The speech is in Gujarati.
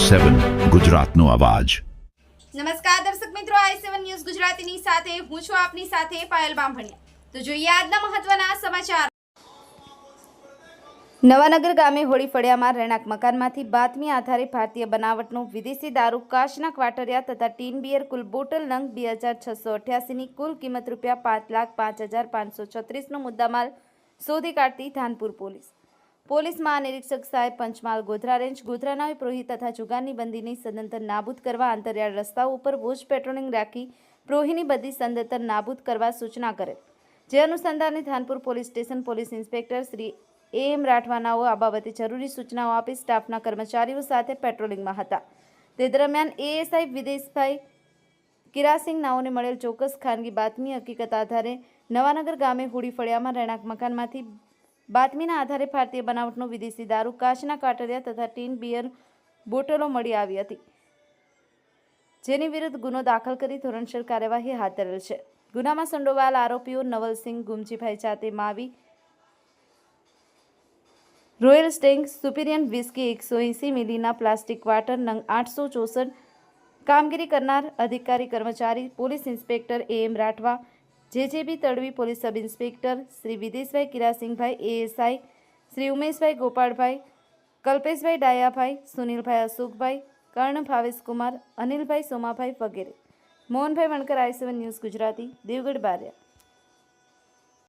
i7 ગુજરાતનો અવાજ। નમસ્કાર દર્શક મિત્રો, i7 ન્યૂઝ ગુજરાતીની સાથે હું છું આપની સાથે પાયલ બામભણિયા। તો જોઈએ આજના મહત્વના સમાચાર। નવાનગર ગામે હોળી ફળિયામાં રહેણાંક મકાનમાંથી બાતમી આધારે ભારતીય બનાવટનો વિદેશી દારૂ કાચના ક્વાટરિયા તથા ટીન બિયર કુલ બોટલ નંગ 2688ની કુલ કિંમત ₹5,05,536નો મુદ્દામાલ શોધી કાઢતી ધાનપુર પોલીસ મહાનિરીક્ષક સાહેબ પંચમહાલ ગોધરા રેન્જ ગોધરાના પ્રોહી તથા જુગારની બંદીની સદંતર નાબૂદ કરવા અંતરિયાળ રસ્તાઓ ઉપર વોચ પેટ્રોલિંગ રાખી પ્રોહીની બધી સદંતર નાબૂદ કરવા સૂચના કરેલ। જે અનુસંધાને Dhanpur police station police inspector Shri AM રાઠવાનાઓ આ બાબતે જરૂરી સૂચનાઓ આપી સ્ટાફના કર્મચારીઓ સાથે પેટ્રોલિંગમાં હતા। તે દરમિયાન ASI વિદેશભાઈ કિરાસિંગ નાઓને મળેલ ચોક્કસ ખાનગી બાતમી હકીકત આધારે નવાનગર ગામે હોળી ફળિયામાં રહેણાંક મકાનમાંથી બાતમીના આધારે ભારતીય બનાવટનો વિદેશી દારૂ કાચના કાટરિયા તથા ટીન બિયર બોટલો મળી આવી હતી, જેની વિરુદ્ધ ગુનો દાખલ કરી ધોરણસર કાર્યવાહી હાથ ધરેલ છે। ગુનામાં સંડોવાયેલ આરોપીઓ Navalsinh Gumjibhai Chate Mavi, royal stag superior whisky 180 મિલીના પ્લાસ્ટિક ક્વાર્ટર નંગ 864। કામગીરી કરનાર અધિકારી કર્મચારી police inspector AM Rathwa, JJB Tadvi police sub inspector Shri Videshbhai Kirasingbhai, ASI Shri Umeshbhai Gopalbhai, Kalpeshbhai Dayabhai, Sunilbhai Ashokbhai, Karn Bhaveshkumar, Anilbhai Somabhai વગેરે। Mohanbhai Vankar, i7 news Gujarati, Devgadh Bariya.